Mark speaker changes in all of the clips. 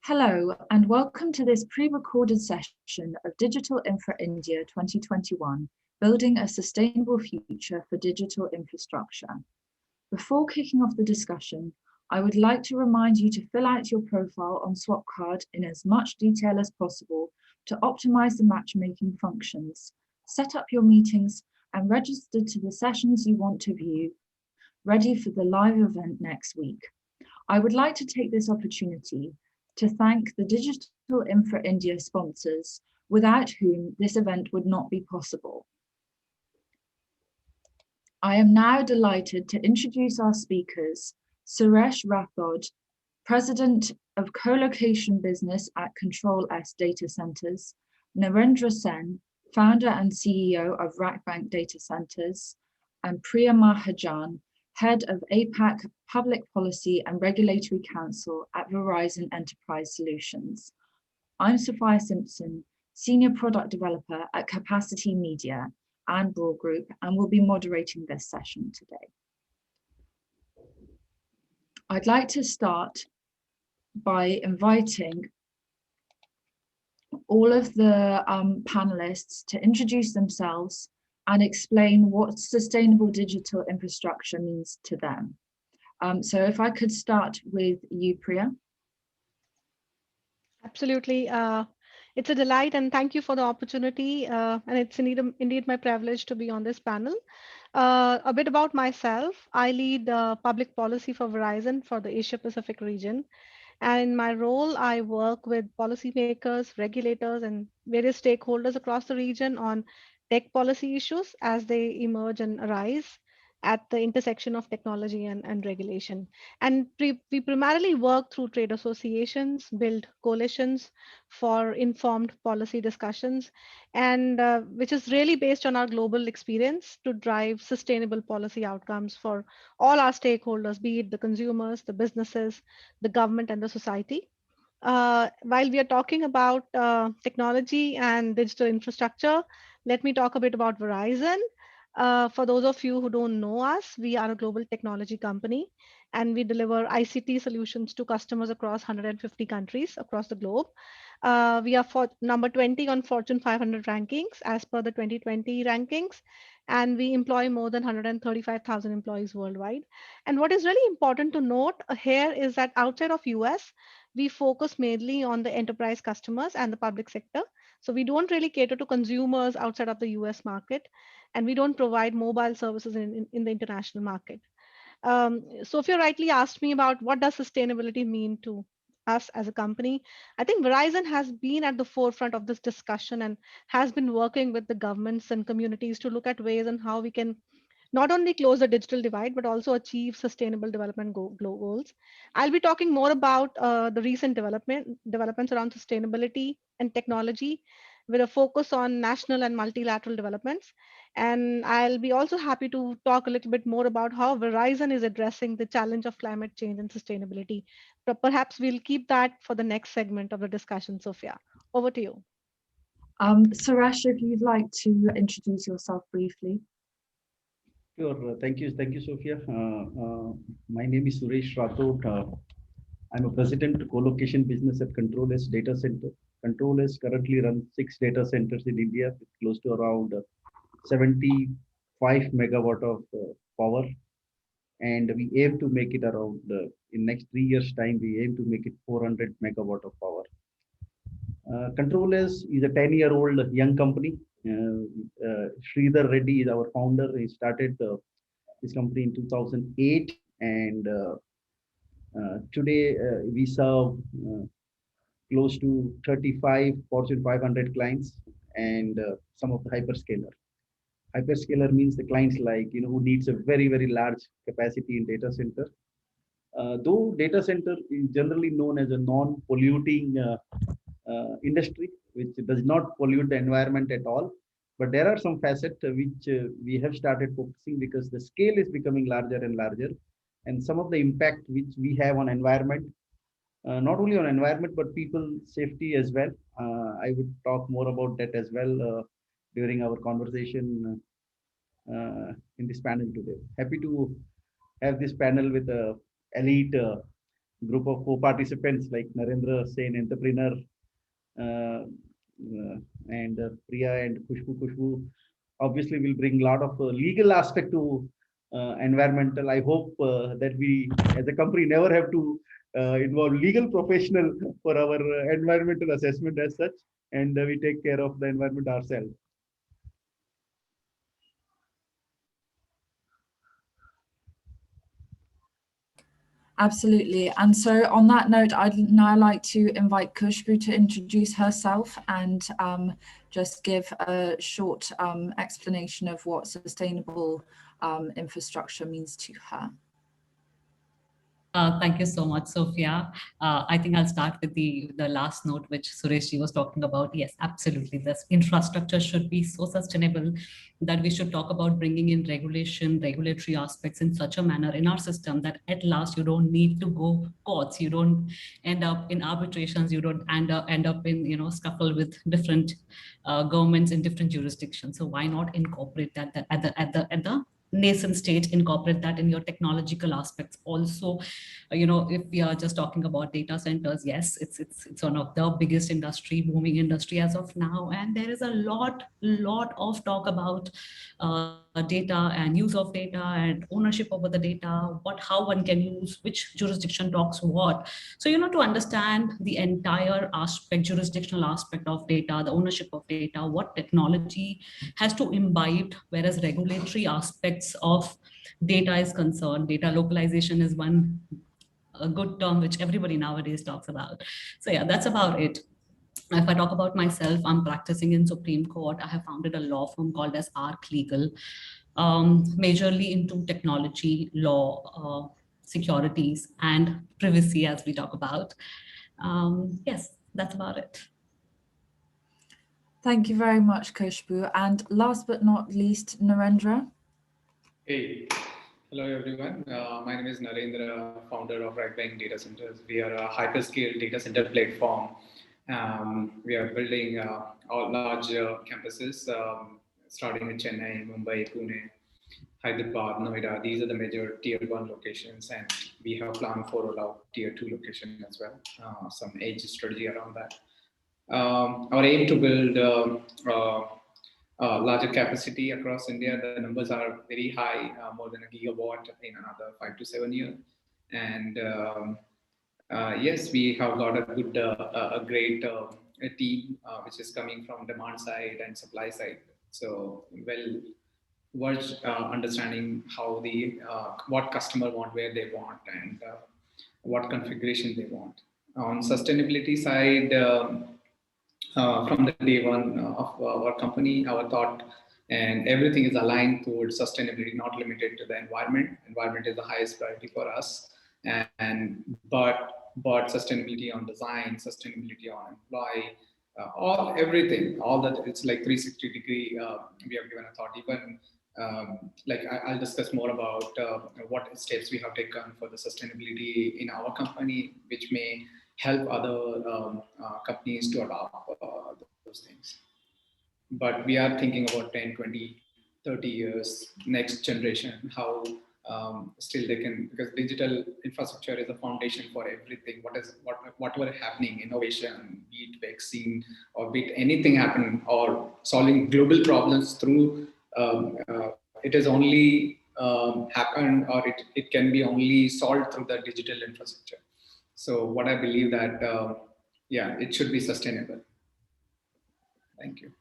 Speaker 1: Hello, and welcome to this pre-recorded session of Digital Infra India 2021, Building a Sustainable Future for Digital Infrastructure. Before kicking off the discussion, I would like to remind you to fill out your profile on Swapcard in as much detail as possible to optimize the matchmaking functions, set up your meetings, and register to the sessions you want to view, ready for the live event next week. I would like to take this opportunity to thank the Digital Infra India sponsors, without whom this event would not be possible. I am now delighted to introduce our speakers, Suresh Rathod, President of Co-location Business at Control S Data Centers, Narendra Sen, Founder and CEO of RackBank Data Centers, and Priya Mahajan, Head of APAC Public Policy and Regulatory Council at Verizon Enterprise Solutions. I'm Sophia Simpson, Senior Product Developer at Capacity Media and Broad Group, and will be moderating this session today. I'd like to start by inviting all of the panelists to introduce themselves and explain what sustainable digital infrastructure means to them. So if I could start with you, Priya.
Speaker 2: Absolutely. It's a delight and thank you for the opportunity. And it's indeed my privilege to be on this panel. A bit about myself. I lead public policy for Verizon for the Asia Pacific region. And in my role, I work with policymakers, regulators, and various stakeholders across the region on tech policy issues as they emerge and arise at the intersection of technology and regulation. And we primarily work through trade associations, build coalitions for informed policy discussions, and which is really based on our global experience to drive sustainable policy outcomes for all our stakeholders, be it the consumers, the businesses, the government, and the society. While we are talking about technology and digital infrastructure, let me talk a bit about Verizon. For those of you who don't know us, we are a global technology company and we deliver ICT solutions to customers across 150 countries across the globe. We are for number 20 on Fortune 500 rankings as per the 2020 rankings, and we employ more than 135,000 employees worldwide. And what is really important to note here is that outside of US, we focus mainly on the enterprise customers and the public sector. So we don't really cater to consumers outside of the US market, and we don't provide mobile services in the international market. Sophia rightly asked me about what does sustainability mean to us as a company. I think Verizon has been at the forefront of this discussion and has been working with the governments and communities to look at ways and how we can not only close the digital divide, but also achieve sustainable development goals. I'll be talking more about the recent developments around sustainability and technology with a focus on national and multilateral developments. And I'll be also happy to talk a little bit more about how Verizon is addressing the challenge of climate change and sustainability. But perhaps we'll keep that for the next segment of the discussion, Sophia. Over to you.
Speaker 1: Suresh, if you'd like to introduce yourself briefly.
Speaker 3: Sure. Thank you, Sophia. My name is Suresh Rathod. I'm a president of co-location business at Control S Data Center. Control S currently runs 6 data centers in India with close to around 75 megawatt of power, and we aim to make it around in next 3 years' time. We aim to make it 400 megawatt of power. Control S is a 10-year-old young company. Sridhar Reddy is our founder. He started this company in 2008, and today we serve close to 35 Fortune 500 clients and some of the hyperscaler. Hyperscaler means the clients like who needs a very large capacity in data center. Though data center is generally known as a non-polluting industry, which does not pollute the environment at all. But there are some facets which we have started focusing because the scale is becoming larger and larger, and some of the impact which we have on environment, not only on environment but people safety as well. I would talk more about that as well during our conversation in this panel today. Happy to have this panel with elite group of co-participants like Narendra Sen, entrepreneur, uh, and Priya and Kushbu. Obviously, will bring a lot of legal aspect to environmental. I hope that we, as a company, never have to involve legal professional for our environmental assessment as such, and we take care of the environment ourselves.
Speaker 1: Absolutely. And so on that note, I'd now like to invite Kushbu to introduce herself and just give a short explanation of what sustainable infrastructure means to her.
Speaker 4: Thank you so much, Sophia. I think I'll start with the last note, which Sureshji was talking about. Yes, absolutely. This infrastructure should be so sustainable that we should talk about bringing in regulation, regulatory aspects in such a manner in our system that at last you don't need to go courts. You don't end up in arbitrations. You don't end up in scuffle with different governments in different jurisdictions. So why not incorporate that at the nascent stage, incorporate that in your technological aspects also. If we are just talking about data centers, yes, it's one of the biggest booming industry as of now, and there is a lot of talk about data and use of data and ownership over the data, how one can use, which jurisdiction talks what. So to understand the entire jurisdictional aspect of data, the ownership of data, what technology has to imbibe, whereas regulatory aspects of data is concerned. Data localization is a good term which everybody nowadays talks about. So yeah, that's about it. If I talk about myself, I'm practicing in Supreme Court. I have founded a law firm called as ARC Legal, majorly into technology, law, securities, and privacy, as we talk about. Yes, that's about it.
Speaker 1: Thank you very much, Kushbu. And last but not least, Narendra.
Speaker 5: Hey, hello everyone. My name is Narendra, founder of RightBank Data Centers. We are a hyperscale data center platform. We are building all large campuses, starting in Chennai, Mumbai, Pune, Hyderabad, Noida. These are the major tier 1 locations, and we have planned for rollout tier 2 location as well. Some edge strategy around that. Our aim to build larger capacity across India. The numbers are very high, more than a gigawatt in another 5 to 7 years. And yes, we have got a great team which is coming from demand side and supply side. So versed understanding how what customer want, where they want, and what configuration they want. On sustainability side. From the day one of our company, our thought and everything is aligned towards sustainability, not limited to the environment. Environment is the highest priority for us, but sustainability on design, sustainability on employee, all that. It's like 360 degree. We have given a thought. Even I'll discuss more about what steps we have taken for the sustainability in our company, which may help other companies to adopt those things. But we are thinking about 10, 20, 30 years, next generation, how still they can, because digital infrastructure is a foundation for everything. Whatever happening, innovation, be it vaccine or be it anything happen, or solving global problems through, it is only happen, or it can be only solved through the digital infrastructure. So what I believe that, it should be sustainable. Thank you.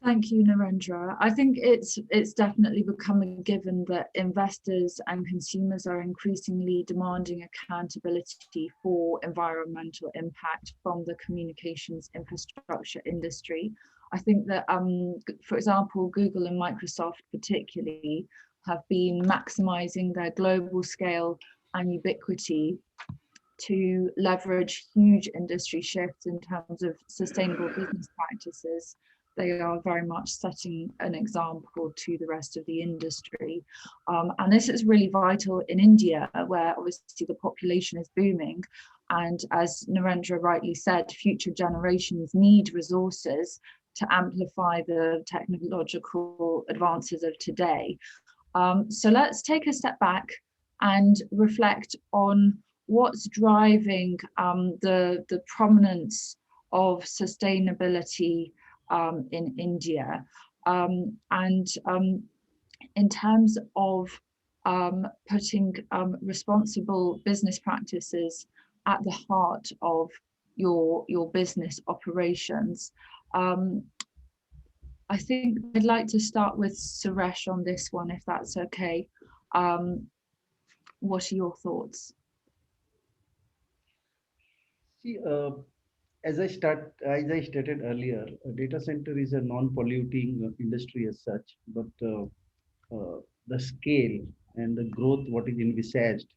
Speaker 1: Thank you, Narendra. I think it's definitely becoming a given that investors and consumers are increasingly demanding accountability for environmental impact from the communications infrastructure industry. I think that, for example, Google and Microsoft particularly have been maximizing their global scale and ubiquity to leverage huge industry shifts in terms of sustainable business practices. They are very much setting an example to the rest of the industry. And this is really vital in India, where obviously the population is booming. And as Narendra rightly said, future generations need resources to amplify the technological advances of today. So let's take a step back and reflect on what's driving the prominence of sustainability in India, and in terms of putting responsible business practices at the heart of your business operations. I think I'd like to start with Suresh on this one, if that's okay. What are your thoughts?
Speaker 3: See, as I stated earlier, a data center is a non-polluting industry as such, but the scale and the growth what is envisaged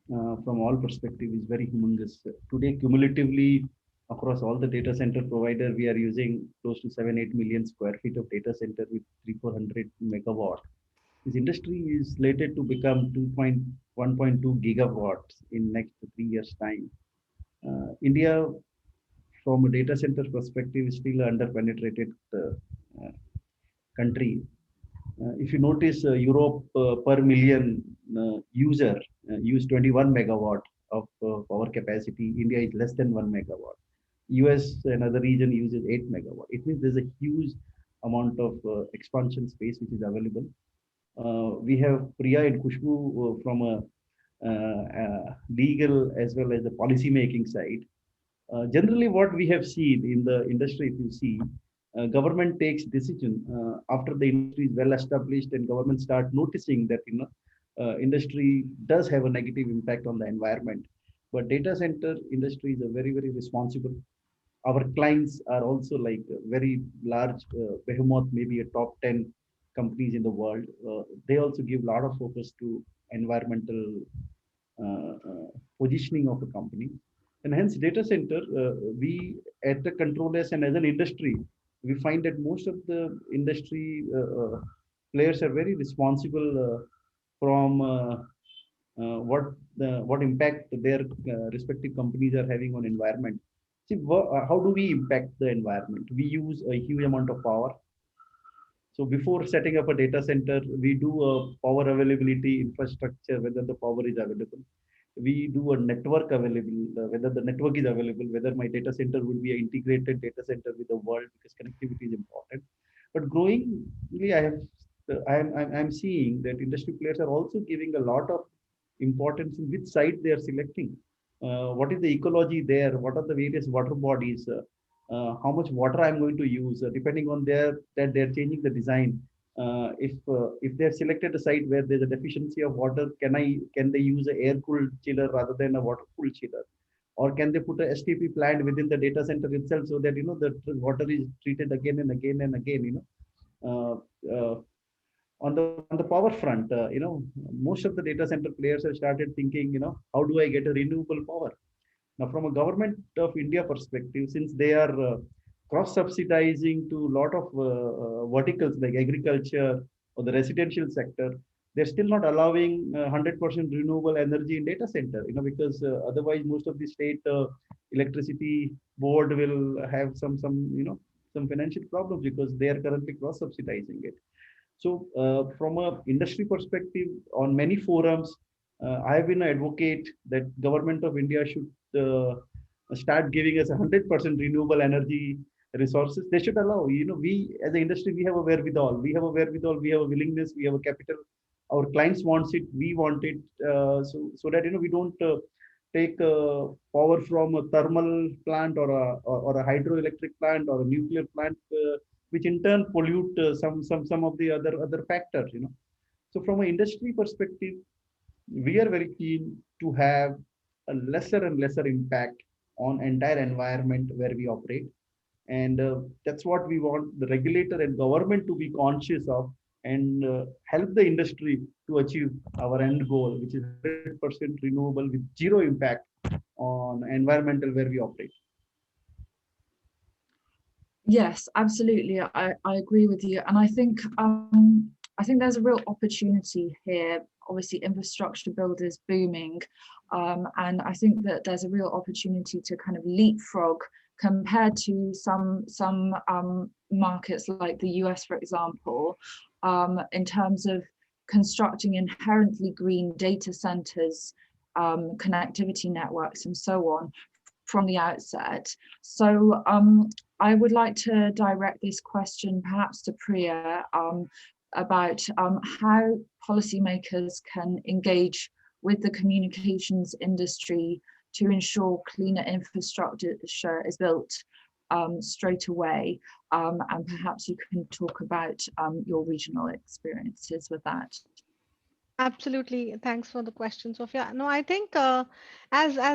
Speaker 3: from all perspective is very humongous. Today, cumulatively, across all the data center provider, we are using close to 7-8 million square feet of data center with 300-400 megawatt. This industry is slated to become 1.2 gigawatts in next 3 years time. India, from a data center perspective, is still under-penetrated country. If you notice, Europe per million user use 21 megawatt of power capacity. India is less than 1 megawatt. US and other region uses 8 megawatt. It means there's a huge amount of expansion space which is available. We have Priya and Khushbu from a legal as well as the policy making side. Generally, what we have seen in the industry, if you see, government takes decision after the industry is well established and government start noticing that industry does have a negative impact on the environment. But data center industry is a very, very responsible. Our clients are also like very large behemoth, maybe a top 10 companies in the world. They also give a lot of focus to environmental positioning of the company. And hence data center, we at the controllers and as an industry, we find that most of the industry players are very responsible from what impact their respective companies are having on environment. See, how do we impact the environment? We use a huge amount of power. So before setting up a data center, we do a power availability infrastructure, whether the power is available. We do a network available, whether the network is available, whether my data center would be an integrated data center with the world, because connectivity is important. But growingly, I'm seeing that industry players are also giving a lot of importance in which site they are selecting. What is the ecology there? What are the various water bodies? How much water I'm going to use? Depending on that they're changing the design. If they have selected a site where there's a deficiency of water, can they use an air-cooled chiller rather than a water-cooled chiller? Or can they put a STP plant within the data center itself so that the water is treated again and again and again? On the power front, most of the data center players have started thinking, how do I get a renewable power? Now, from a government of India perspective, since they are cross-subsidizing to a lot of verticals like agriculture or the residential sector, they're still not allowing 100% renewable energy in data center, because otherwise most of the state electricity board will have some financial problems because they are currently cross-subsidizing it. So from a industry perspective, on many forums, I have been an advocate that government of India should start giving us 100% renewable energy resources. They should allow, we as an industry, we have a wherewithal, we have a willingness, we have a capital. Our clients wants it, we want it, so that we don't take power from a thermal plant or a hydroelectric plant or a nuclear plant, which in turn pollute some of the other factors. So from an industry perspective, we are very keen to have a lesser and lesser impact on entire environment where we operate. And that's what we want the regulator and government to be conscious of and help the industry to achieve our end goal, which is 100% renewable with zero impact on environmental where we operate.
Speaker 1: Yes, absolutely. I agree with you. And I think there's a real opportunity here. Obviously, infrastructure build is booming. And I think that there's a real opportunity to kind of leapfrog compared to some markets like the US, for example, in terms of constructing inherently green data centers connectivity networks and so on from the outset. So I would like to direct this question perhaps to Priya about how policymakers can engage with the communications industry to ensure cleaner infrastructure is built straight away. And perhaps you can talk about your regional experiences with that.
Speaker 2: Absolutely. Thanks for the question, Sophia. No, I think as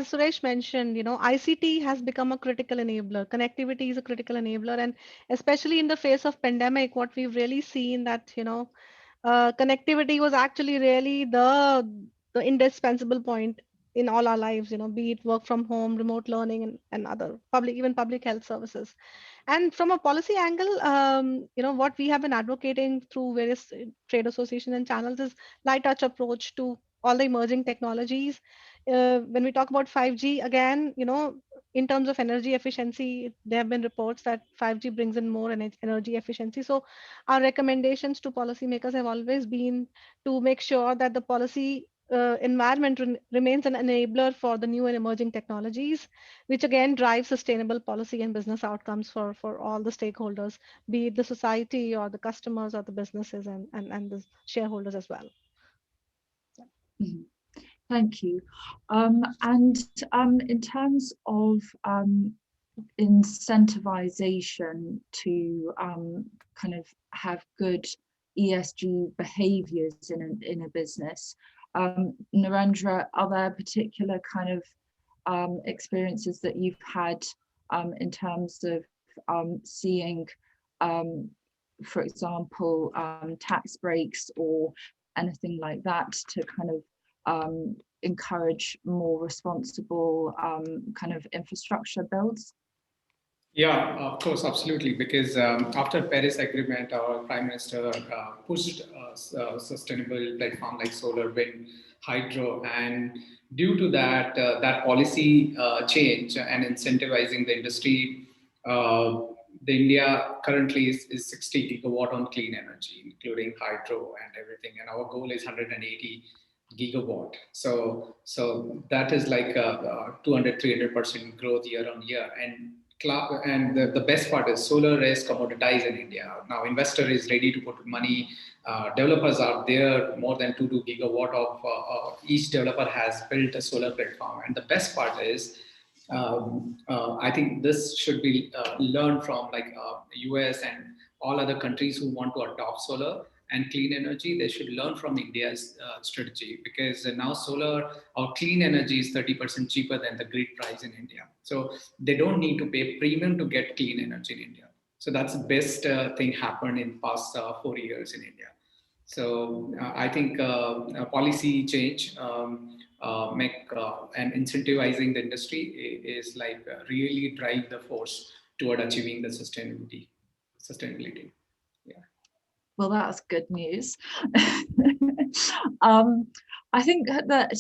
Speaker 2: Suresh mentioned, ICT has become a critical enabler. Connectivity is a critical enabler, and especially in the face of pandemic, what we've really seen that connectivity was actually really the indispensable point in all our lives. Be it work from home, remote learning, and other public health services. And from a policy angle, what we have been advocating through various trade associations and channels is light touch approach to all the emerging technologies. When we talk about 5G, again, in terms of energy efficiency, there have been reports that 5G brings in more energy efficiency. So our recommendations to policymakers have always been to make sure that the policy environment remains an enabler for the new and emerging technologies, which again drive sustainable policy and business outcomes for all the stakeholders, be it the society or the customers or the businesses and the shareholders as well.
Speaker 1: Thank you. And in terms of incentivization to kind of have good ESG behaviors in a business, Narendra, are there particular kind of experiences that you've had in terms of seeing, for example, tax breaks or anything like that to kind of encourage more responsible kind of infrastructure builds?
Speaker 5: Yeah, of course, absolutely. Because after Paris Agreement, our Prime Minister pushed a sustainable platform like solar, wind, hydro, and due to that policy change and incentivizing the industry, the India currently is 60 gigawatt on clean energy, including hydro and everything, and our goal is 180 gigawatt. So that is like a 200-300% growth year on year. And the best part is solar is commoditized in India. Now investor is ready to put money. Developers are there, more than 2 gigawatt of each developer has built a solar platform. And the best part is, I think this should be learned from like US and all other countries who want to adopt solar and clean energy. They should learn from India's strategy, because now solar or clean energy is 30% cheaper than the grid price in India. So they don't need to pay premium to get clean energy in India. So that's the best thing happened in past 4 years in India. So I think policy change and incentivizing the industry is like really drive the force toward achieving the sustainability. Yeah.
Speaker 1: Well, that's good news. I think that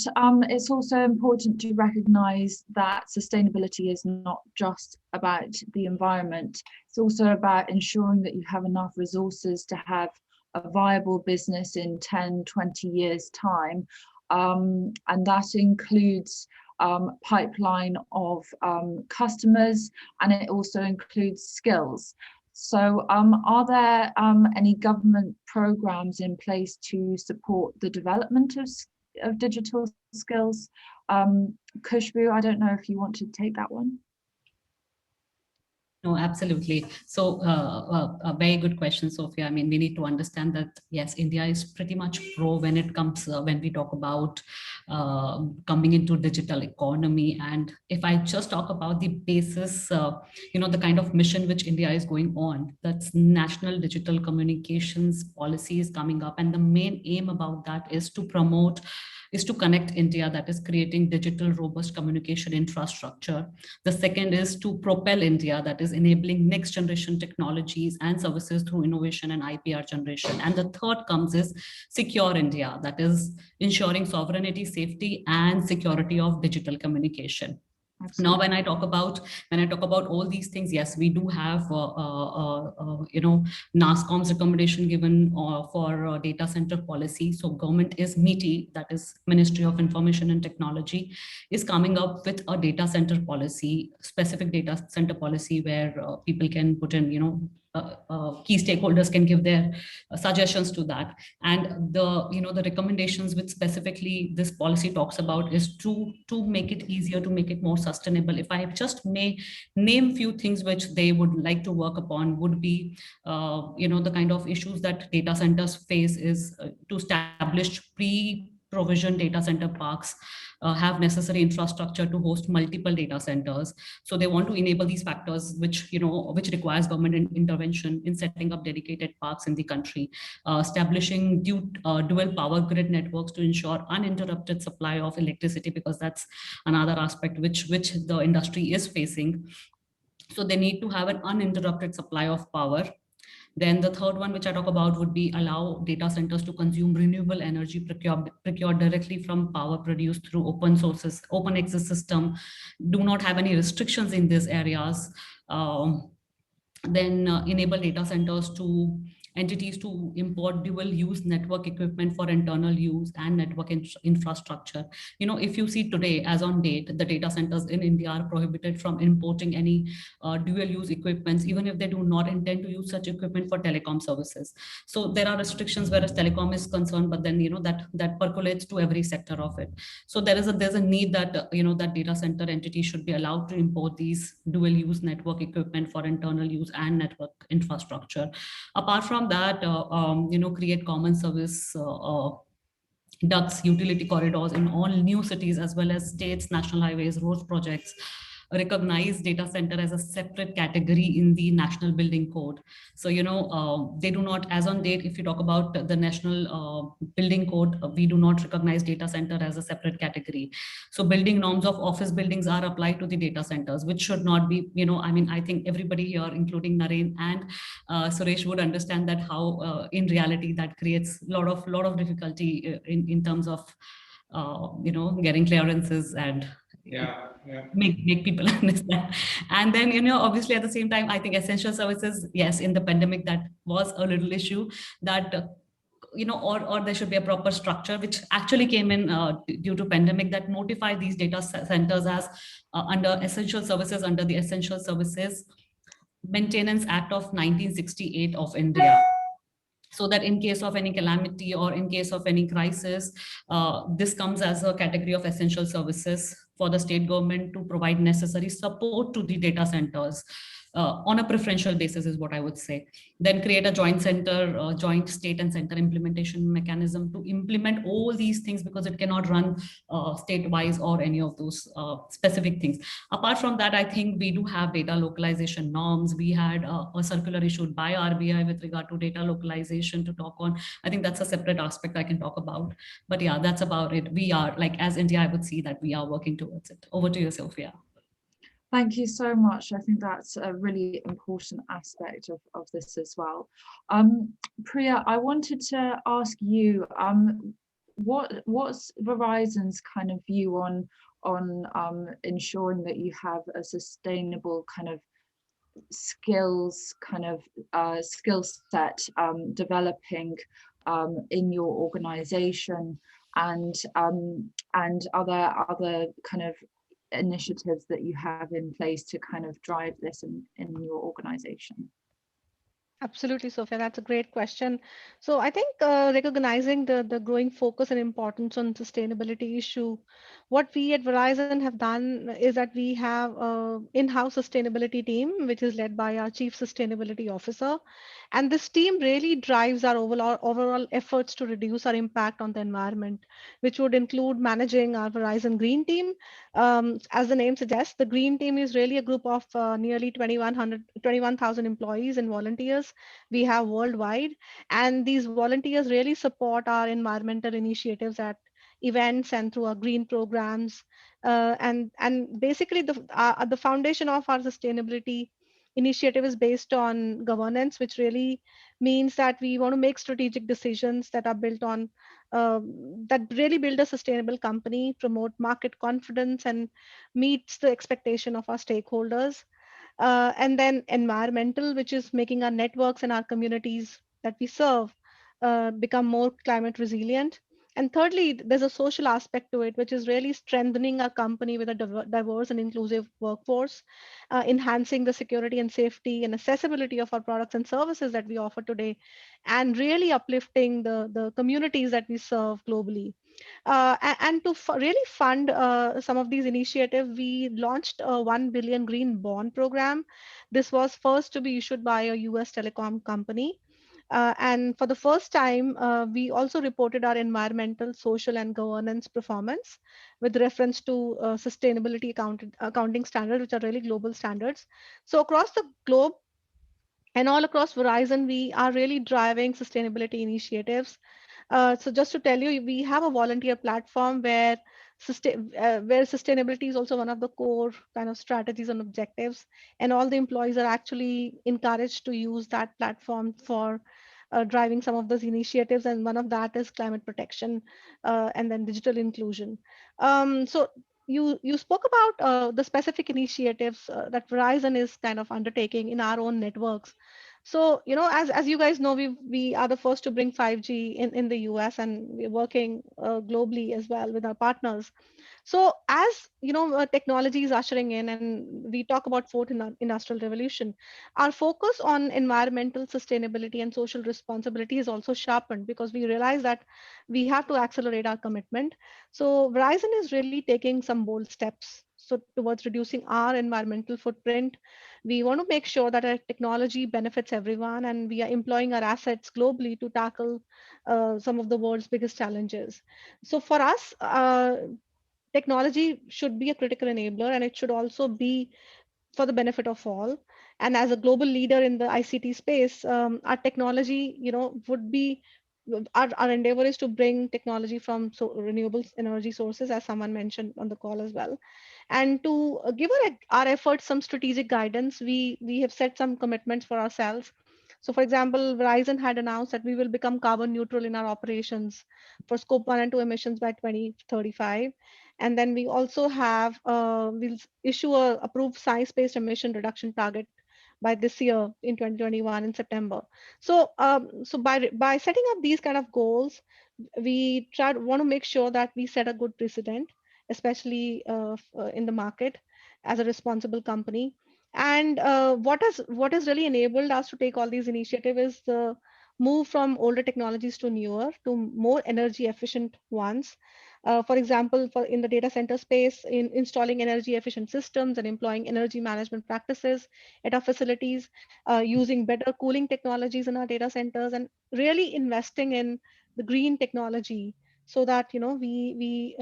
Speaker 1: it's also important to recognize that sustainability is not just about the environment. It's also about ensuring that you have enough resources to have a viable business in 10, 20 years' time. And that includes pipeline of customers, and it also includes skills. So are there any government programs in place to support the development of digital skills? Khushbu, I don't know if you want to take that one.
Speaker 4: No, absolutely. So a very good question, Sophia. I mean, we need to understand that, yes, India is pretty much pro when it comes, when we talk about coming into digital economy. And if I just talk about the basis, the kind of mission which India is going on, that's national digital communications policies coming up. And the main aim about that is to promote, is to connect India, that is creating digital robust communication infrastructure. The second is to propel India, that is enabling next generation technologies and services through innovation and IPR generation. And the third comes is secure India, that is ensuring sovereignty, safety, and security of digital communication. Now, when I talk about all these things, yes, we do have NASSCOM's recommendation given for data center policy. So government is MITI, that is Ministry of Information and Technology, is coming up with a data center policy, specific data center policy, where people can put in, key stakeholders can give their suggestions to that. And the recommendations which specifically this policy talks about is to make it easier, to make it more sustainable. If I just may name few things which they would like to work upon, would be the kind of issues that data centers face is to establish provision data center parks, have necessary infrastructure to host multiple data centers. So they want to enable these factors which requires government intervention in setting up dedicated parks in the country, establishing dual power grid networks to ensure uninterrupted supply of electricity, because that's another aspect which the industry is facing. So they need to have an uninterrupted supply of power. Then the third one, which I talk about, would be allow data centers to consume renewable energy procured directly from power produced through open sources, open access system, do not have any restrictions in these areas. Then enable data centers to entities to import dual use network equipment for internal use and network infrastructure. If you see today, as on date, the data centers in India are prohibited from importing any dual use equipments, even if they do not intend to use such equipment for telecom services. So there are restrictions whereas telecom is concerned, but then that percolates to every sector of it. So there's a need that that data center entity should be allowed to import these dual use network equipment for internal use and network infrastructure. Apart from that, create common service ducts, utility corridors in all new cities as well as states, national highways, roads projects. Recognize data center as a separate category in the national building code. So they do not, as on date, if you talk about the national building code, we do not recognize data center as a separate category. So building norms of office buildings are applied to the data centers, which should not be, I think everybody here, including Naren and Suresh, would understand that how in reality that creates a lot of difficulty in terms of getting clearances and make people understand. And then obviously at the same time, I think essential services, yes, in the pandemic that was a little issue, that or there should be a proper structure which actually came in due to pandemic, that notify these data centers as under essential services, under the Essential Services Maintenance Act of 1968 of India. So that in case of any calamity or in case of any crisis, this comes as a category of essential services for the state government to provide necessary support to the data centers on a preferential basis, is what I would say. Then create a joint state and center implementation mechanism to implement all these things, because it cannot run state-wise or any of those specific things. Apart from that, I think we do have data localization norms. We had a circular issued by RBI with regard to data localization to talk on. I think that's a separate aspect I can talk about. But yeah, that's about it. We are, like, as India, I would see that we are working towards it. Over to you, Sophia.
Speaker 1: Thank you so much. I think that's a really important aspect of this as well. Priya, I wanted to ask you, what's Verizon's kind of view on ensuring that you have a sustainable kind of skill set developing in your organization, and other kind of initiatives that you have in place to kind of drive this in your organization?
Speaker 2: Absolutely, Sophia. That's a great question. So I think recognizing the growing focus and importance on sustainability issue, what we at Verizon have done is that we have an in-house sustainability team, which is led by our Chief Sustainability Officer. And this team really drives our overall efforts to reduce our impact on the environment, which would include managing our Verizon Green Team. As the name suggests, the Green Team is really a group of nearly 21,000 employees and volunteers we have worldwide. And these volunteers really support our environmental initiatives at events and through our green programs. And basically the foundation of our sustainability initiative is based on governance, which really means that we want to make strategic decisions that are built on that really build a sustainable company, promote market confidence, and meets the expectation of our stakeholders. And then environmental, which is making our networks and our communities that we serve become more climate resilient. And thirdly, there's a social aspect to it, which is really strengthening our company with a diverse and inclusive workforce, enhancing the security and safety and accessibility of our products and services that we offer today, and really uplifting the communities that we serve globally. And to really fund some of these initiatives, we launched a 1 billion green bond program. This was first to be issued by a US telecom company. And for the first time, we also reported our environmental, social, and governance performance with reference to sustainability accounting standards, which are really global standards. So across the globe, and all across Verizon, we are really driving sustainability initiatives. So just to tell you, we have a volunteer platform where sustainability is also one of the core kind of strategies and objectives, and all the employees are actually encouraged to use that platform for driving some of those initiatives, and one of that is climate protection and then digital inclusion. So you spoke about the specific initiatives that Verizon is kind of undertaking in our own networks. So, as you guys know, we are the first to bring 5G in the US, and we're working globally as well with our partners. So as technology is ushering in, and we talk about fourth industrial revolution, our focus on environmental sustainability and social responsibility is also sharpened, because we realize that we have to accelerate our commitment. So Verizon is really taking some bold steps towards reducing our environmental footprint. We want to make sure that our technology benefits everyone, and we are employing our assets globally to tackle some of the world's biggest challenges. So for us, technology should be a critical enabler, and it should also be for the benefit of all. And as a global leader in the ICT space, our technology, would be our endeavor is to bring technology from renewable energy sources, as someone mentioned on the call as well. And to give our efforts some strategic guidance, we have set some commitments for ourselves. So, for example, Verizon had announced that we will become carbon neutral in our operations for scope 1 and 2 emissions by 2035. And then we also we'll issue a approved science-based emission reduction target by this year in 2021 in September. So by setting up these kind of goals, we want to make sure that we set a good precedent, especially in the market as a responsible company. And what has really enabled us to take all these initiatives is the move from older technologies to newer, to more energy efficient ones. For example, in the data center space, in installing energy efficient systems and employing energy management practices at our facilities, using better cooling technologies in our data centers, and really investing in the green technology, so that we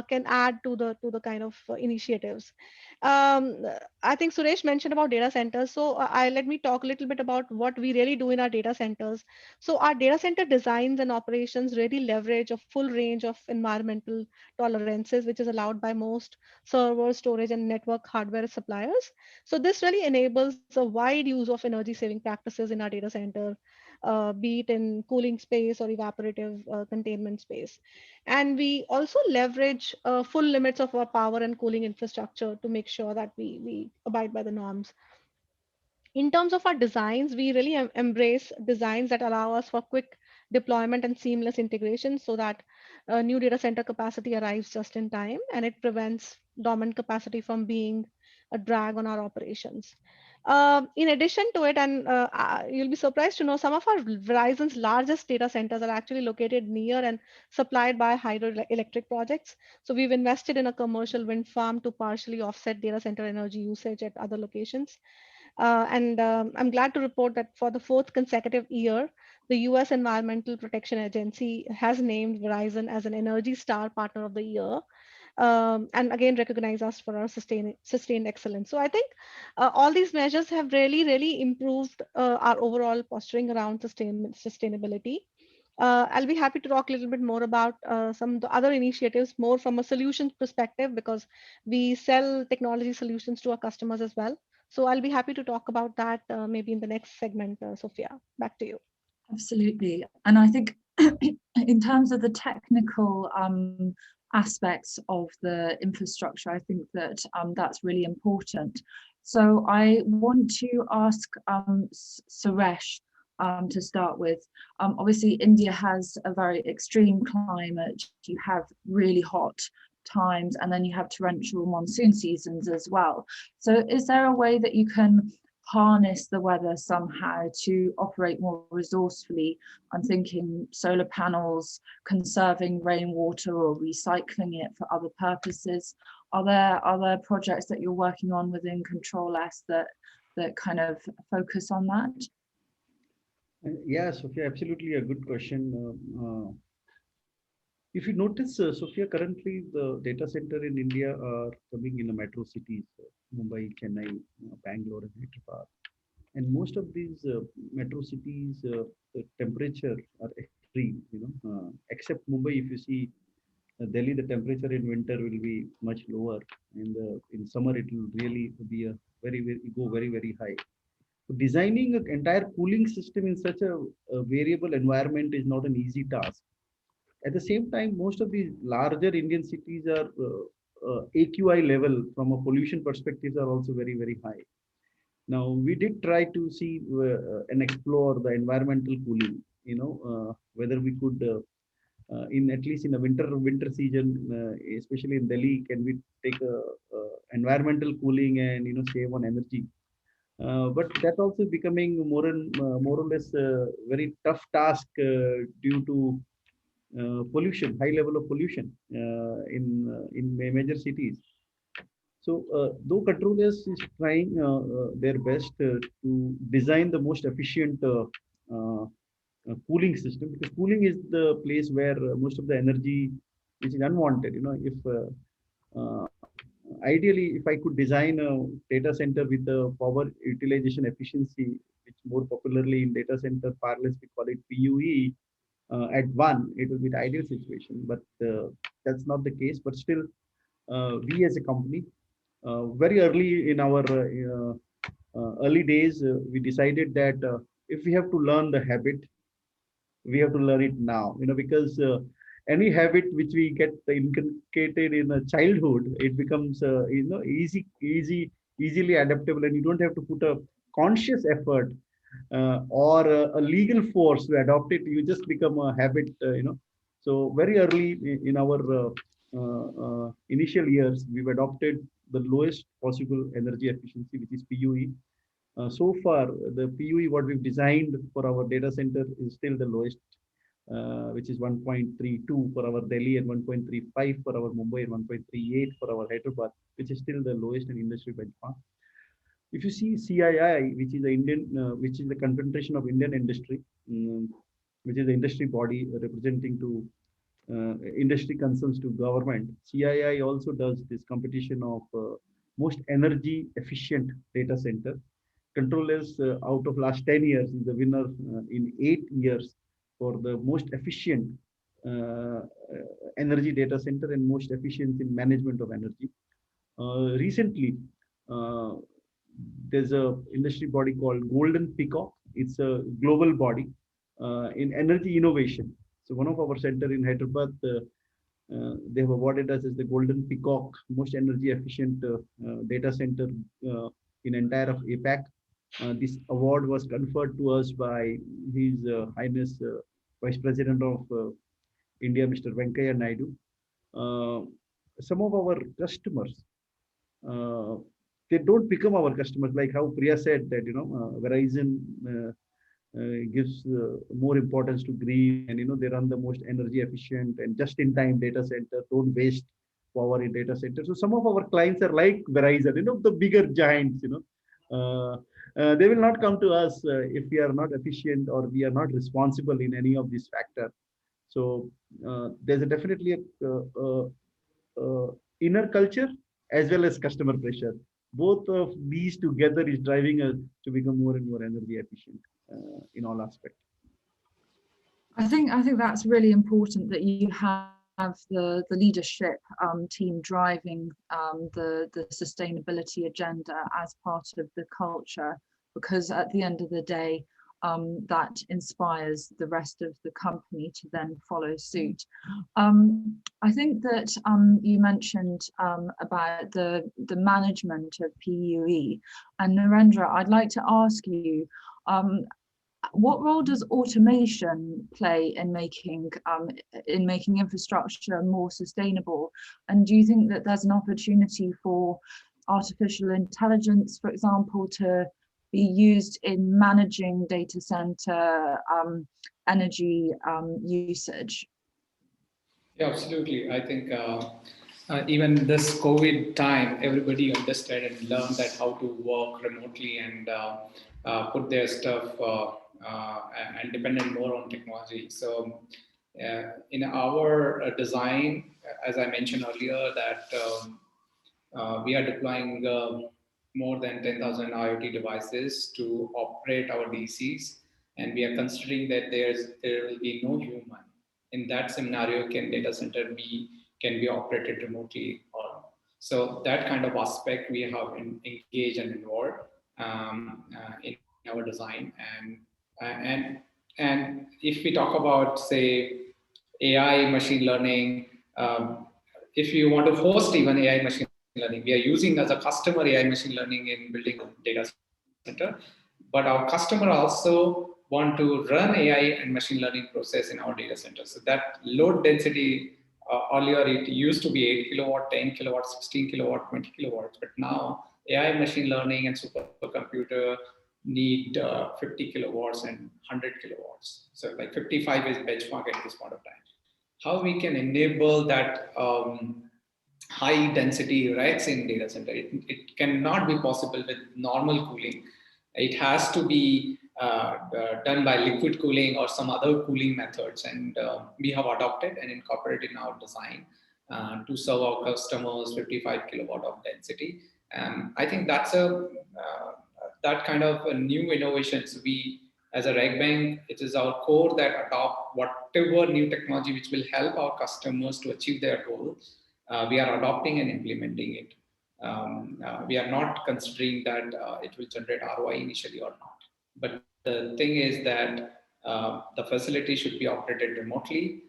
Speaker 2: can add to the kind of initiatives. I think Suresh mentioned about data centers, so I let me talk a little bit about what we really do in our data centers. So our data center designs and operations really leverage a full range of environmental tolerances, which is allowed by most server, storage, and network hardware suppliers. So this really enables a wide use of energy saving practices in our data center, be it in cooling space or evaporative containment space. And we also leverage full limits of our power and cooling infrastructure to make sure that we abide by the norms. In terms of our designs, we really embrace designs that allow us for quick deployment and seamless integration, so that new data center capacity arrives just in time, and it prevents dormant capacity from being a drag on our operations. In addition to it, and you'll be surprised to know, some of our Verizon's largest data centers are actually located near and supplied by hydroelectric projects. So we've invested in a commercial wind farm to partially offset data center energy usage at other locations. And I'm glad to report that for the fourth consecutive year, the US Environmental Protection Agency has named Verizon as an Energy Star Partner of the Year, and again recognize us for our sustained excellence. So I think all these measures have really improved our overall posturing around sustainability. I'll be happy to talk a little bit more about some of the other initiatives more from a solutions perspective, because we sell technology solutions to our customers as well. So I'll be happy to talk about that maybe in the next segment. Sophia, back to you.
Speaker 1: Absolutely. And I think in terms of the technical aspects of the infrastructure, I think that that's really important. So I want to ask Suresh to start with. Obviously, India has a very extreme climate. You have really hot times, and then you have torrential monsoon seasons as well. So is there a way that you can harness the weather somehow to operate more resourcefully? I'm thinking solar panels, conserving rainwater or recycling it for other purposes. Are there projects that you're working on within Control S that kind of focus on that?
Speaker 3: Yeah, Sophia, absolutely a good question. If you notice, Sophia, currently the data center in India are coming in the metro cities, Mumbai, Chennai, Bangalore, and Hyderabad. And most of these metro cities, the temperature are extreme, except Mumbai. If you see Delhi, the temperature in winter will be much lower, and in summer it will really be a very high. So designing an entire cooling system in such a variable environment is not an easy task. At the same time, most of these larger Indian cities are AQI level from a pollution perspective are also very high. Now, we did try to see and explore the environmental cooling, whether we could, in at least in the winter season, especially in Delhi, can we take environmental cooling and, save on energy. But that also becoming more or less very tough task due to pollution, high level of pollution in major cities. So, though Control S is trying their best to design the most efficient cooling system, because cooling is the place where most of the energy which is unwanted. If ideally, if I could design a data center with a power utilization efficiency, which more popularly in data center parlance we call it PUE, at 1, it will be the ideal situation. But that's not the case. But still, we as a company, very early in our early days, we decided that if we have to learn the habit, we have to learn it now, because any habit which we get inculcated in a childhood, it becomes, easily adaptable, and you don't have to put a conscious effort or a legal force to adopt it. You just become a habit, So very early in our initial years, we've adopted the lowest possible energy efficiency, which is PUE. So far, the PUE what we've designed for our data center is still the lowest, which is 1.32 for our Delhi and 1.35 for our Mumbai and 1.38 for our Hyderabad, which is still the lowest in industry benchmark. If you see CII, which is which is the Confederation of Indian Industry, which is the industry body representing to industry concerns to government, CII also does this competition of most energy efficient data center. Control S out of last 10 years is the winner in 8 years for the most efficient energy data center and most efficient in management of energy. Recently, there's a industry body called Golden Peacock. It's a global body in energy innovation. So one of our center in Hyderabad, they have awarded us as the Golden Peacock, most energy efficient data center in entire of APAC. This award was conferred to us by His Highness Vice President of India, Mr. Venkaiah Naidu. Some of our customers, they don't become our customers, like how Priya said that, Verizon gives more importance to green, and, they run the most energy efficient and just-in-time data center, don't waste power in data center. So some of our clients are like Verizon, the bigger giants, they will not come to us if we are not efficient or we are not responsible in any of these factors. So there's definitely a inner culture as well as customer pressure. Both of these together is driving us to become more and more energy efficient in all aspects.
Speaker 1: I think that's really important that you have the leadership team driving the sustainability agenda as part of the culture, because at the end of the day, that inspires the rest of the company to then follow suit. I think that you mentioned about the management of PUE, and Narendra, I'd like to ask you, what role does automation play in making infrastructure more sustainable? And do you think that there's an opportunity for artificial intelligence, for example, to be used in managing data center energy usage?
Speaker 5: Yeah, absolutely. I think even this COVID time, everybody understood and learned that how to work remotely and put their stuff and dependent more on technology. So in our design, as I mentioned earlier, that we are deploying more than 10,000 IoT devices to operate our DCs, and we are considering that there will be no human. In that scenario, can data center can be operated remotely or so? That kind of aspect we have engaged and involved in our design, and if we talk about, say, AI machine learning, if you want to host even AI machine learning, we are using as a customer AI machine learning in building a data center, but our customer also want to run AI and machine learning process in our data center. So that load density, earlier it used to be 8 kilowatt, 10 kilowatt, 16 kilowatt, 20 kilowatts, but now AI machine learning and supercomputer need 50 kilowatts and 100 kilowatts. So like 55 is benchmark at this point of time. How we can enable that high density racks in data center? It cannot be possible with normal cooling. It has to be done by liquid cooling or some other cooling methods, and we have adopted and incorporated in our design to serve our customers 55 kilowatt of density. I think that's that kind of a new innovations. We, as a RegBank, it is our core that adopt whatever new technology which will help our customers to achieve their goals. We are adopting and implementing it. We are not considering that it will generate ROI initially or not. But the thing is that the facility should be operated remotely.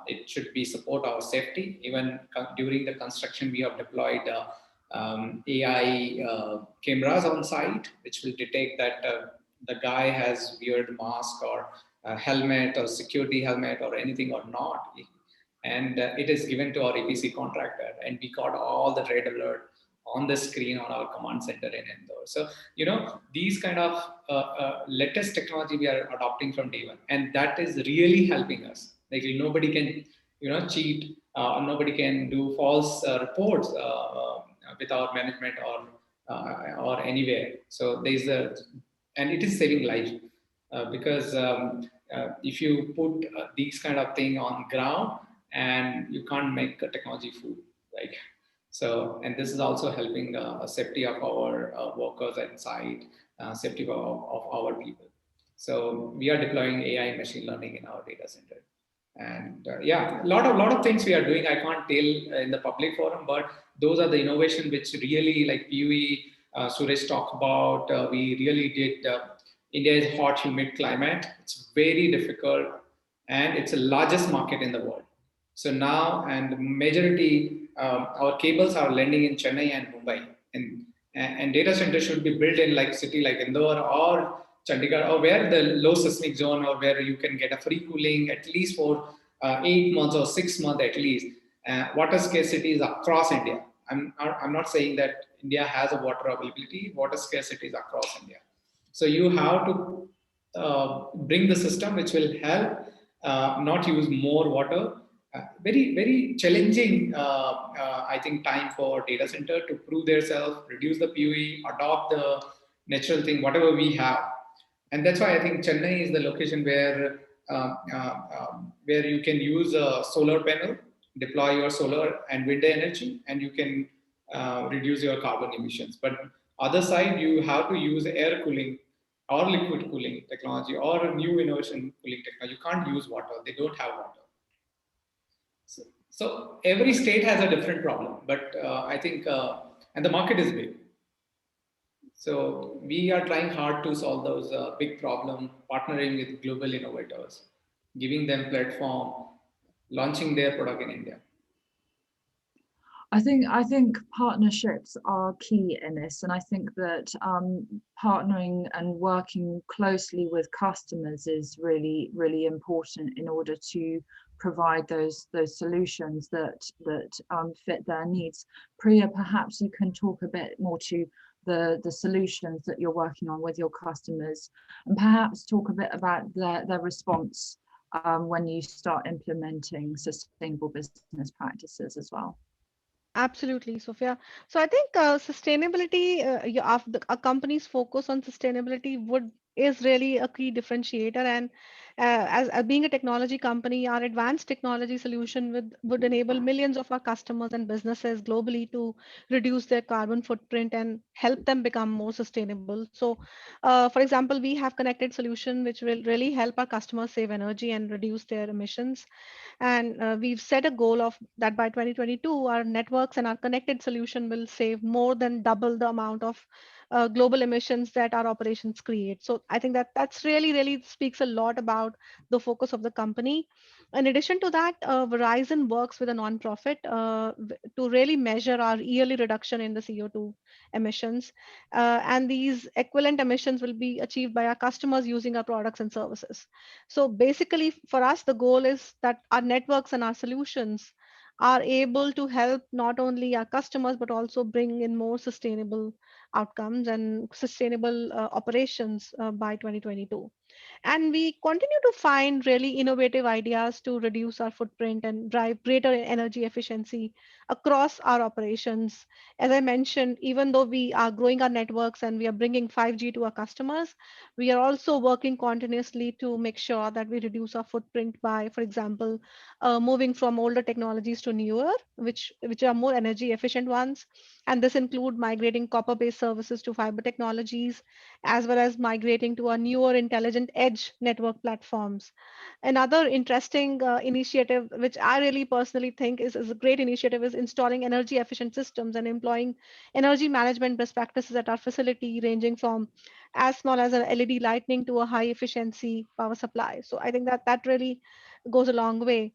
Speaker 5: It should be support our safety. Even during the construction, we have deployed AI cameras on site, which will detect that the guy has weird mask or a helmet or security helmet or anything or not. And it is given to our EPC contractor, and we got all the red alert on the screen on our command center in Indore. So, you know, these kind of latest technology we are adopting from day one, and that is really helping us. Like nobody can, you know, cheat, nobody can do false reports with our management or anywhere. So there's and it is saving life because if you put these kind of thing on ground, and you can't make a technology fool, like. So, and this is also helping safety of our workers at site, safety of our people. So we are deploying AI machine learning in our data center. And yeah, a lot of things we are doing. I can't tell in the public forum, but those are the innovation which really, like PUE, Suresh talked about. We really did. India is hot, humid climate. It's very difficult, and it's the largest market in the world. So now, and the majority, our cables are landing in Chennai and Mumbai, and data centers should be built in like city like Indore or Chandigarh, or where the low seismic zone, or where you can get a free cooling at least for 8 months or 6 months at least. Water scarcity is across India. I'm not saying that India has a water availability. Water scarcity is across India. So you have to bring the system which will help not use more water. Very, very challenging, I think, time for data center to prove themselves, reduce the PUE, adopt the natural thing, whatever we have. And that's why I think Chennai is the location where you can use a solar panel, deploy your solar and wind energy, and you can reduce your carbon emissions. But other side, you have to use air cooling or liquid cooling technology or a new innovation cooling technology. You can't use water. They don't have water. So So every state has a different problem, but I think, and the market is big. So we are trying hard to solve those big problem, partnering with global innovators, giving them platform, launching their product in India.
Speaker 1: I think partnerships are key in this, and I think that partnering and working closely with customers is really important in order to provide those solutions that fit their needs. Priya, perhaps you can talk a bit more to the solutions that you're working on with your customers, and perhaps talk a bit about their response when you start implementing sustainable business practices as well.
Speaker 2: Absolutely, Sophia. So I think sustainability, a company's focus on sustainability is really a key differentiator. And as being a technology company, our advanced technology solution would enable millions of our customers and businesses globally to reduce their carbon footprint and help them become more sustainable. So, for example, we have connected solution which will really help our customers save energy and reduce their emissions. And we've set a goal of that by 2022, our networks and our connected solution will save more than double the amount of global emissions that our operations create. So I think that's really speaks a lot about the focus of the company. In addition to that, Verizon works with a nonprofit to really measure our yearly reduction in the CO2 emissions. And these equivalent emissions will be achieved by our customers using our products and services. So basically, for us, the goal is that our networks and our solutions are able to help not only our customers, but also bring in more sustainable outcomes and sustainable operations by 2022. And we continue to find really innovative ideas to reduce our footprint and drive greater energy efficiency across our operations. As I mentioned, even though we are growing our networks and we are bringing 5G to our customers, we are also working continuously to make sure that we reduce our footprint by, for example, moving from older technologies to newer, which are more energy efficient ones. And this include migrating copper-based services to fiber technologies, as well as migrating to our newer intelligent edge network platforms. Another interesting initiative, which I really personally think is a great initiative, is installing energy efficient systems and employing energy management best practices at our facility, ranging from as small as an LED lighting to a high efficiency power supply. So I think that really goes a long way.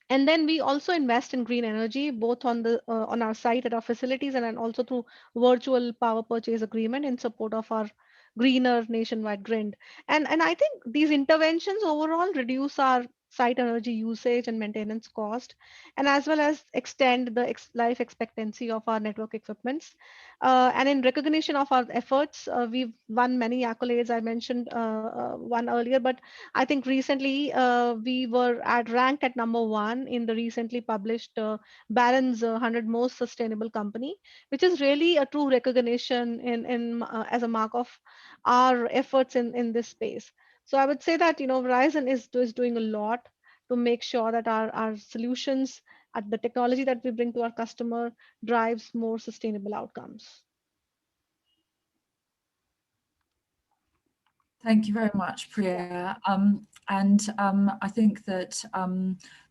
Speaker 2: And then we also invest in green energy, both on our site at our facilities and then also through virtual power purchase agreement in support of our greener nationwide grid. And I think these interventions overall reduce our site energy usage and maintenance cost, and as well as extend the life expectancy of our network equipments. And in recognition of our efforts, we've won many accolades. I mentioned one earlier, but I think recently we were ranked at #1 in the recently published Barron's 100 Most Sustainable Company, which is really a true recognition as a mark of our efforts in this space. So I would say that Verizon is doing a lot to make sure that our solutions at the technology that we bring to our customer drives more sustainable outcomes.
Speaker 1: Thank you very much, Priya. I think that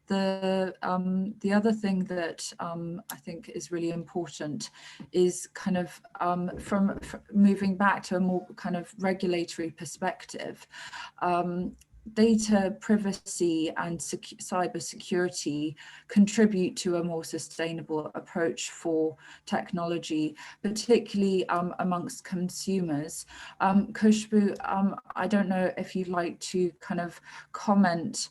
Speaker 1: the other thing that I think is really important is kind of from moving back to a more kind of regulatory perspective. Data privacy and cyber security contribute to a more sustainable approach for technology, particularly amongst consumers. Khushbu, I don't know if you'd like to kind of comment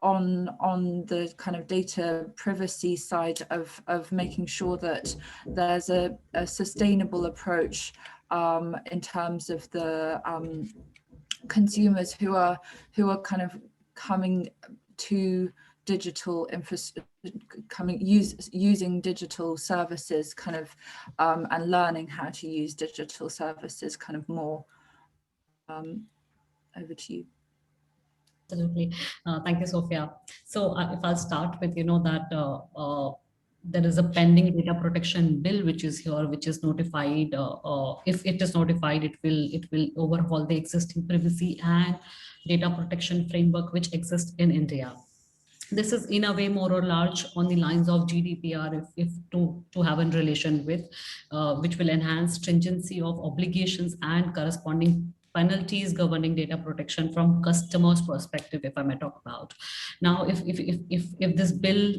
Speaker 1: on the kind of data privacy side of making sure that there's a sustainable approach in terms of the consumers who are kind of coming to digital using digital services kind of and learning how to use digital services kind of more. Over to you.
Speaker 4: Absolutely. Thank you, Sophia. So if I'll start with, that there is a pending data protection bill which is here, which is notified. If it is notified, it will overhaul the existing privacy and data protection framework which exists in India. This is in a way more or large on the lines of GDPR, if to have in relation with, which will enhance stringency of obligations and corresponding penalties governing data protection from customers' perspective, if I may talk about. Now, if this bill,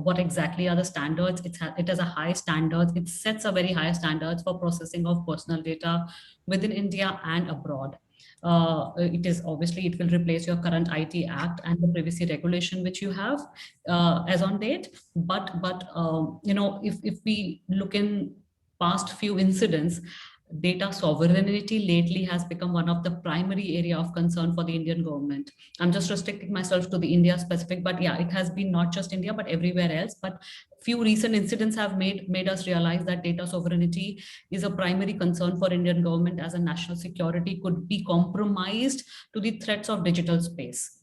Speaker 4: what exactly are the standards? It has a high standards. It sets a very high standards for processing of personal data within India and abroad. It will replace your current IT Act and the privacy regulation which you have as on date. But if we look in past few incidents, data sovereignty lately has become one of the primary area of concern for the Indian government. I'm just restricting myself to the India specific, but yeah, it has been not just India, but everywhere else. But few recent incidents have made us realize that data sovereignty is a primary concern for Indian government, as a national security could be compromised to the threats of digital space.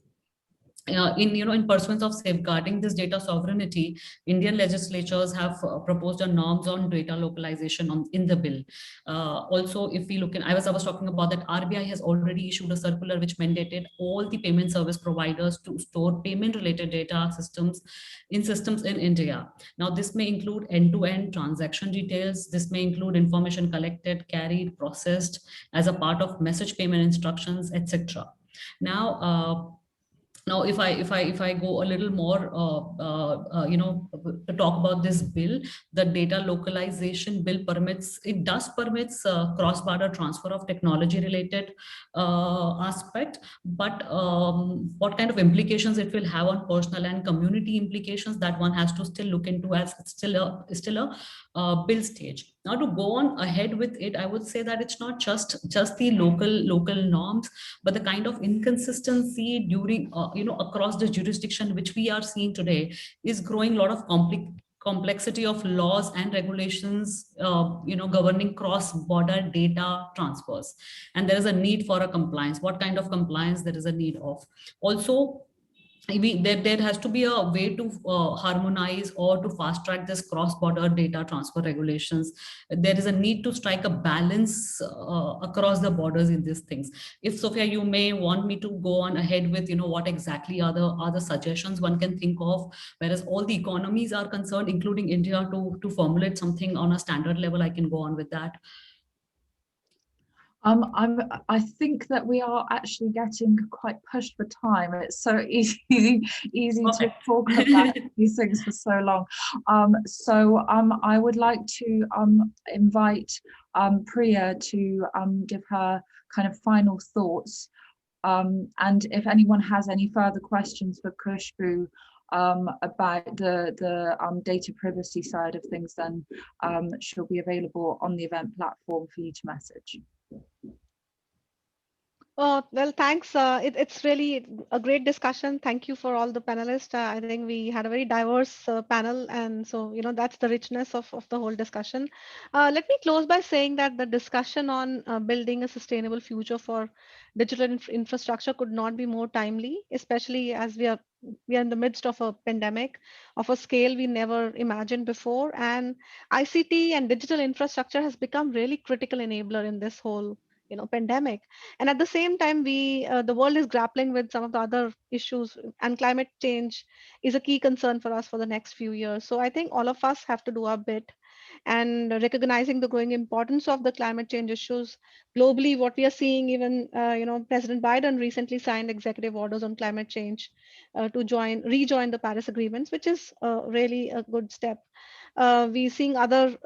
Speaker 4: In pursuance of safeguarding this data sovereignty, Indian legislatures have proposed a norms on data localization in the bill. Also, if we look in, I was talking about that RBI has already issued a circular which mandated all the payment service providers to store payment related data systems in India. Now, this may include end-to-end transaction details. This may include information collected, carried, processed as a part of message payment instructions, etc. Now, if I go a little more, to talk about this bill, the data localization bill does permits cross-border transfer of technology-related aspect, but what kind of implications it will have on personal and community implications, that one has to still look into, as it's still a bill stage. Now, to go on ahead with it, I would say that it's not just the local norms, but the kind of inconsistency during across the jurisdiction which we are seeing today is growing a lot of complexity of laws and regulations governing cross-border data transfers, and there is a need for a compliance. What kind of compliance there is a need of? Also, there has to be a way to harmonize or to fast track this cross-border data transfer regulations. There is a need to strike a balance across the borders in these things. If Sophia, you may want me to go on ahead with what exactly are the suggestions one can think of, whereas all the economies are concerned, including India, to formulate something on a standard level. I can go on with that.
Speaker 1: I think that we are actually getting quite pushed for time. It's so easy to talk about these things for so long. I would like to invite Priya to give her kind of final thoughts. And if anyone has any further questions for Khushbu about the data privacy side of things, then she'll be available on the event platform for you to message.
Speaker 2: Well, thanks. It's really a great discussion. Thank you for all the panelists. I think we had a very diverse panel, and so that's the richness of the whole discussion. Let me close by saying that the discussion on building a sustainable future for digital infrastructure could not be more timely, especially as we are in the midst of a pandemic of a scale we never imagined before, and ICT and digital infrastructure has become really critical enabler in this whole pandemic. And at the same time, the world is grappling with some of the other issues, and climate change is a key concern for us for the next few years. So I think all of us have to do our bit, and recognizing the growing importance of the climate change issues globally. What we are seeing, even President Biden recently signed executive orders on climate change to rejoin the Paris agreements, which is really a good step. We're seeing other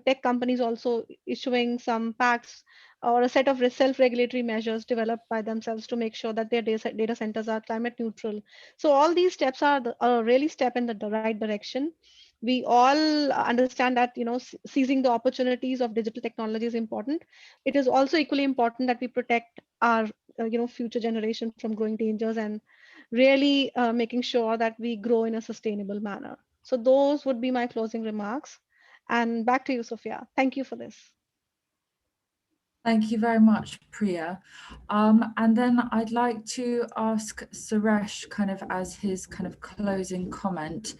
Speaker 2: tech companies also issuing some pacts or a set of self-regulatory measures developed by themselves to make sure that their data centers are climate neutral. So all these steps are really step in the right direction. We all understand that seizing the opportunities of digital technology is important. It is also equally important that we protect our future generation from growing dangers, and really making sure that we grow in a sustainable manner. So those would be my closing remarks. And back to you, Sophia. Thank you for this.
Speaker 1: Thank you very much, Priya. And then I'd like to ask Suresh, kind of as his kind of closing comment,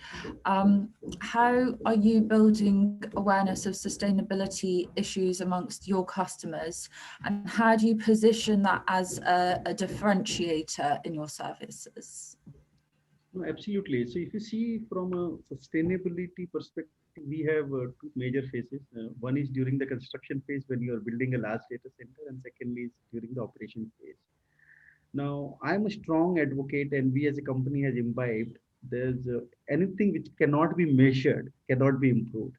Speaker 1: how are you building awareness of sustainability issues amongst your customers, and how do you position that as a differentiator in your services?
Speaker 3: No, absolutely. So if you see from a sustainability perspective, we have two major phases. One is during the construction phase when you are building a large data center, and secondly is during the operation phase. Now, I'm a strong advocate, and we as a company has imbibed. There's anything which cannot be measured cannot be improved.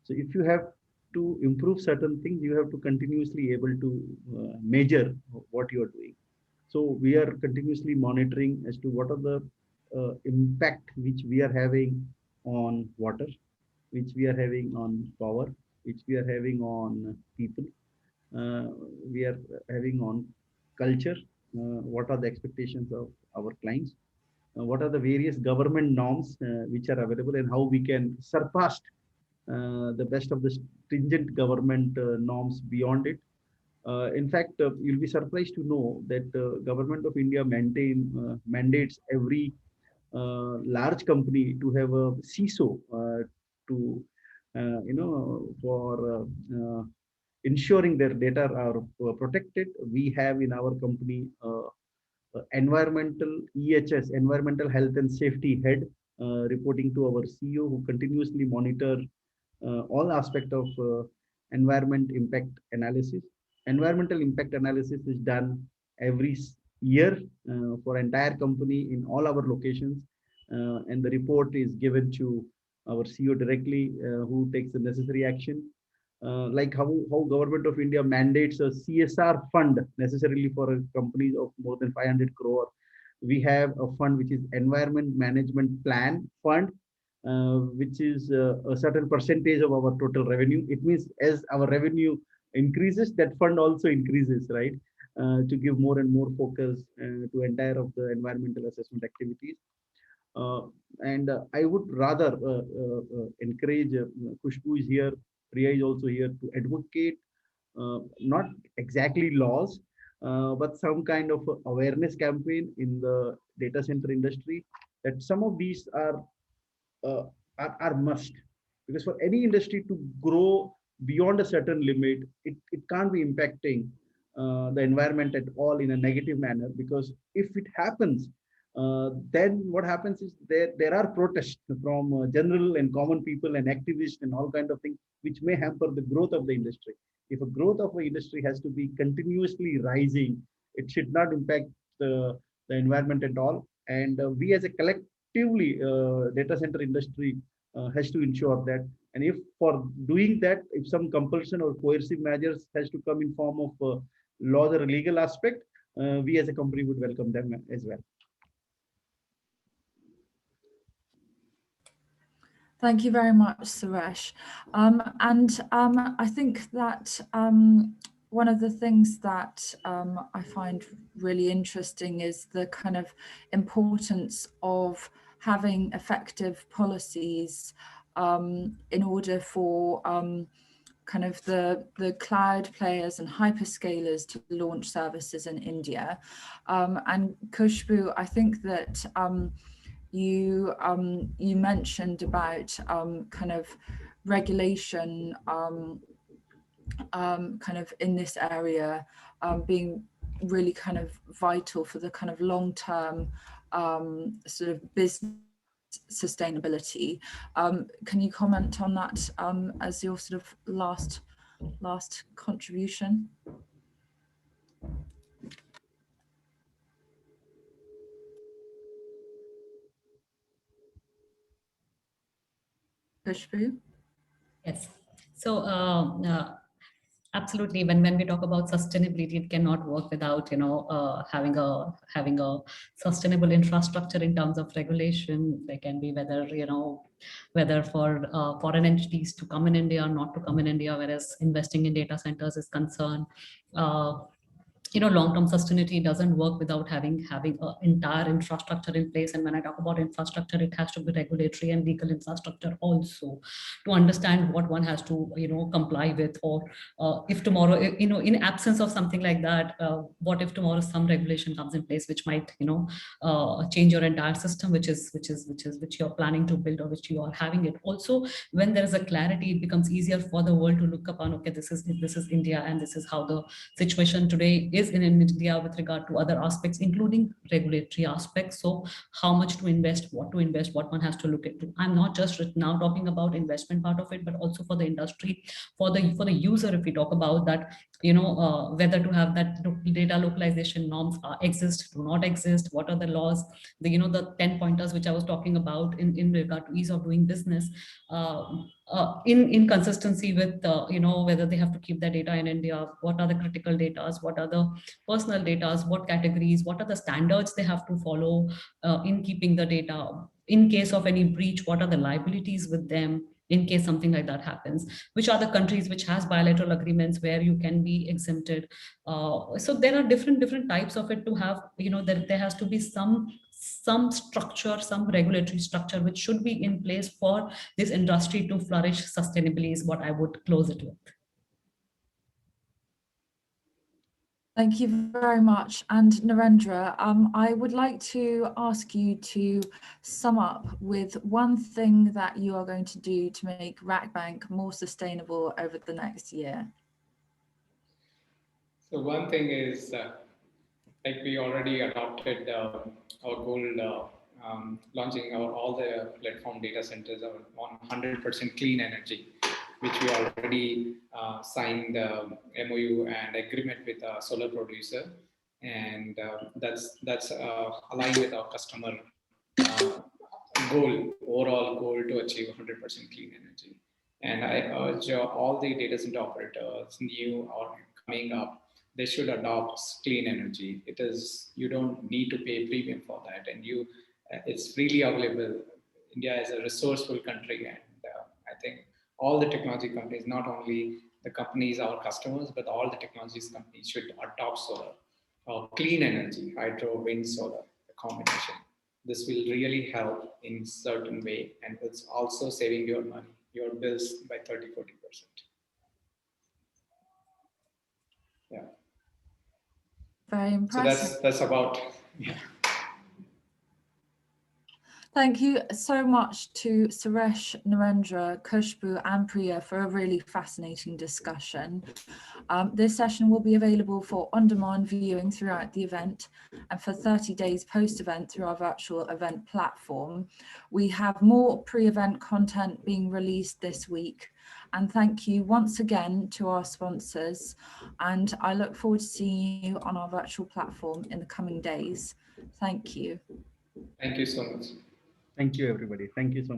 Speaker 3: So if you have to improve certain things, you have to continuously able to measure what you are doing. So we are continuously monitoring as to what are the impact which we are having on water, which we are having on power, which we are having on people, uh, we are having on culture, what are the expectations of our clients, what are the various government norms which are available, and how we can surpass the best of the stringent government norms beyond it. In fact, you'll be surprised to know that government of India mandates every large company to have a CISO to for ensuring their data are protected. We have in our company environmental EHS, environmental health and safety head, reporting to our CEO, who continuously monitor all aspect of environment impact analysis. Environmental impact analysis is done every year for entire company in all our locations, and the report is given to our CEO directly, who takes the necessary action. Like how government of India mandates a CSR fund necessarily for companies of more than 500 crore. We have a fund which is Environment Management Plan Fund, which is a certain percentage of our total revenue. It means as our revenue increases, that fund also increases, right? To give more and more focus to entire of the environmental assessment activities. And I would rather encourage Khushbu is here, Priya is also here to advocate not exactly laws, but some kind of awareness campaign in the data center industry, that some of these uh, are must, because for any industry to grow beyond a certain limit, it can't be impacting the environment at all in a negative manner, because if it happens, then what happens is there are protests from general and common people and activists and all kind of things which may hamper the growth of the industry. If a growth of the industry has to be continuously rising, it should not impact the environment at all. And we as a collectively data center industry has to ensure that. And if for doing that, if some compulsion or coercive measures has to come in form of laws or legal aspect, we as a company would welcome them as well.
Speaker 1: Thank you very much, Suresh. I think that one of the things that I find really interesting is the kind of importance of having effective policies in order for kind of the cloud players and hyperscalers to launch services in India. And Khushbu, I think that you mentioned about kind of regulation kind of in this area being really kind of vital for the kind of long-term sort of business sustainability. Can you comment on that as your sort of last contribution? Khushbu?
Speaker 4: Yes. So absolutely, when we talk about sustainability, it cannot work without having a sustainable infrastructure in terms of regulation. There can be whether for foreign entities to come in India or not to come in India, whereas investing in data centers is concerned. Long-term sustainability doesn't work without having an entire infrastructure in place. And when I talk about infrastructure, it has to be regulatory and legal infrastructure also, to understand what one has to comply with, or if tomorrow, in absence of something like that, what if tomorrow some regulation comes in place which might change your entire system, which you're planning to build, or which you are having it. Also, when there is a clarity, it becomes easier for the world to look upon, okay, this is India, and this is how the situation today is is in India with regard to other aspects, including regulatory aspects. So how much to invest, what one has to look into. I'm not just now talking about investment part of it, but also for the industry, for the user. If we talk about that, whether to have that data localization norms exist, do not exist, what are the laws, the 10 pointers which I was talking about in regard to ease of doing business, in consistency with whether they have to keep their data in India, what are the critical data, what are the personal data, what categories, what are the standards they have to follow in keeping the data. In case of any breach, what are the liabilities with them in case something like that happens, which are the countries which has bilateral agreements where you can be exempted. So there are different types of it to have, there has to be some structure, some regulatory structure which should be in place for this industry to flourish sustainably, is what I would close it with.
Speaker 1: Thank you very much. And Narendra, I would like to ask you to sum up with one thing that you are going to do to make RAKBank more sustainable over the next year.
Speaker 5: So one thing is, like we already adopted our goal, launching all the platform data centers on 100% clean energy, which we already signed the MOU and agreement with a solar producer, and that's aligned with our customer overall goal to achieve 100% clean energy. And I urge all the data center operators, new or coming up, they should adopt clean energy. You don't need to pay premium for that, and it's freely available. India is a resourceful country, and I think all the technology companies, not only the companies, our customers, but all the technologies companies should adopt solar or clean energy, hydro, wind, solar, the combination. This will really help in certain way, and it's also saving your money, your bills by 30-40%. Yeah.
Speaker 1: Very impressive.
Speaker 5: So that's about, yeah.
Speaker 1: Thank you so much to Suresh, Narendra, Khushbu and Priya for a really fascinating discussion. This session will be available for on-demand viewing throughout the event and for 30 days post-event through our virtual event platform. We have more pre-event content being released this week. And thank you once again to our sponsors. And I look forward to seeing you on our virtual platform in the coming days. Thank you.
Speaker 5: Thank you so much.
Speaker 3: Thank you, everybody. Thank you so much.